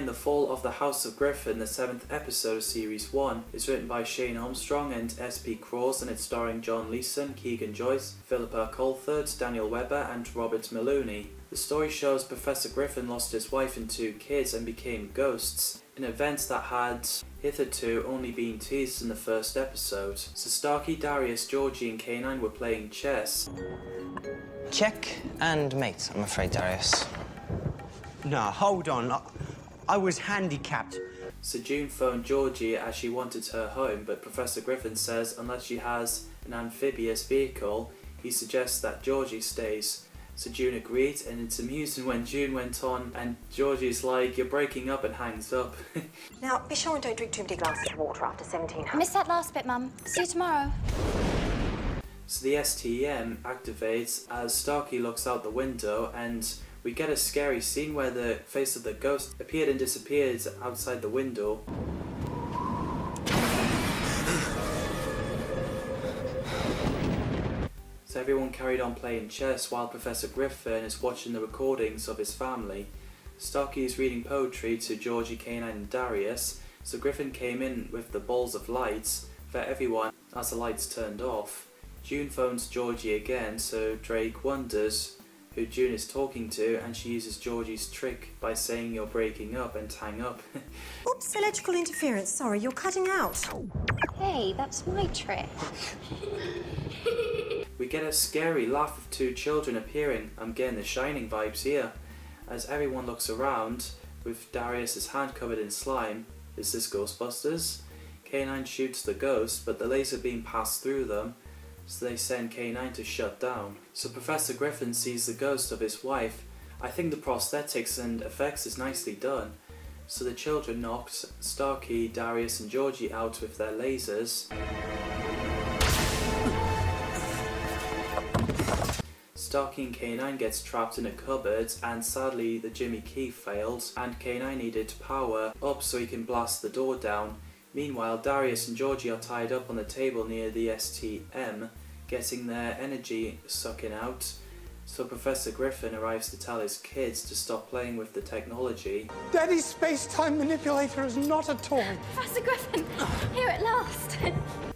The Fall of the House of Gryffen, the 7th episode of Series 1, is written by Shane Armstrong and S.P. Cross, and it's starring John Leeson, Keegan Joyce, Philippa Colford, Daniel Webber and Robert Maloney. The story shows Professor Gryffen lost his wife and 2 kids and became ghosts, in events that had hitherto only been teased in the first episode. So Starkey, Darius, Georgie and K-9 were playing chess. Check and mate, I'm afraid, Darius. No, hold on. I was handicapped. So June phoned Georgie as she wanted her home, but Professor Gryffen says unless she has an amphibious vehicle, he suggests that Georgie stays. So June agreed, and it's amusing when June went on and Georgie's like, "You're breaking up," and hangs up. Now, be sure and don't drink too many glasses of water after 17 hours. I missed that last bit, Mum. See you tomorrow. So the STM activates as Starkey looks out the window, and we get a scary scene where the face of the ghost appeared and disappeared outside the window. So everyone carried on playing chess while Professor Gryffen is watching the recordings of his family. Starkey is reading poetry to Georgie, K-9 and Darius, so Gryffen came in with the balls of lights for everyone as the lights turned off. June phones Georgie again, so Drake wonders who June is talking to, and she uses Georgie's trick by saying "you're breaking up" and hang up. Oops, electrical interference. Sorry, you're cutting out. Hey, that's my trick. We get a scary laugh of 2 children appearing. I'm getting the Shining vibes here. As everyone looks around, with Darius's hand covered in slime. Is this Ghostbusters? K-9 shoots the ghost, but the laser beam passed through them, so they send K-9 to shut down. So Professor Gryffen sees the ghost of his wife. I think the prosthetics and effects is nicely done. So the children knocked Starkey, Darius and Georgie out with their lasers. Starkey and K-9 gets trapped in a cupboard, and sadly the Jimmy key failed and K-9 needed to power up so he can blast the door down. Meanwhile, Darius and Georgie are tied up on the table near the STM, getting their energy sucking out. So Professor Gryffen arrives to tell his kids to stop playing with the technology. Daddy's space-time manipulator is not a toy. Professor Gryffen, here at last.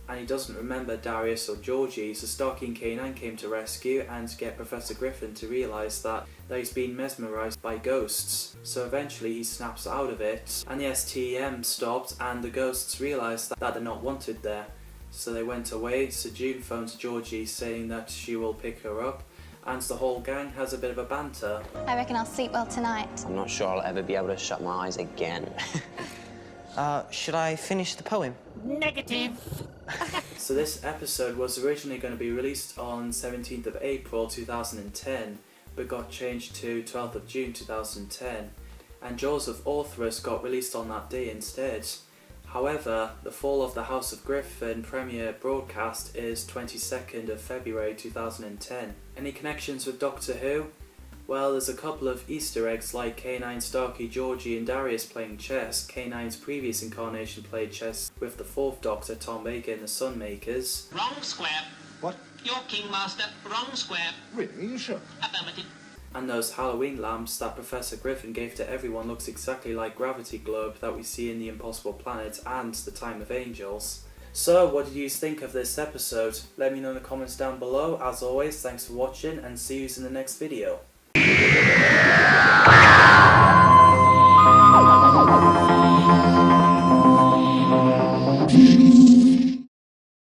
And he doesn't remember Darius or Georgie, so Starkey and K-9 came to rescue and get Professor Gryffen to realise that he's been mesmerised by ghosts. So eventually he snaps out of it, and the STM stopped, and the ghosts realised that they're not wanted there. So they went away, so June phones Georgie saying that she will pick her up, and the whole gang has a bit of a banter. I reckon I'll sleep well tonight. I'm not sure I'll ever be able to shut my eyes again. Should I finish the poem? Negative. So this episode was originally going to be released on 17th of April 2010, but got changed to 12th of June 2010, and Jaws of Orthrus got released on that day instead. However, The Fall of the House of Gryffen premiere broadcast is 22nd of February 2010. Any connections with Doctor Who? Well, there's a couple of Easter eggs like K-9, Starkey, Georgie and Darius playing chess. K-9's previous incarnation played chess with the 4th Doctor, Tom Baker, and the Sunmakers. Wrong square. What? You're King Master. Wrong square. Really? Are you sure? Affirmative. And those Halloween lamps that Professor Gryffen gave to everyone looks exactly like Gravity Globe that we see in The Impossible Planet and The Time of Angels. So, what did you think of this episode? Let me know in the comments down below. As always, thanks for watching and see you in the next video.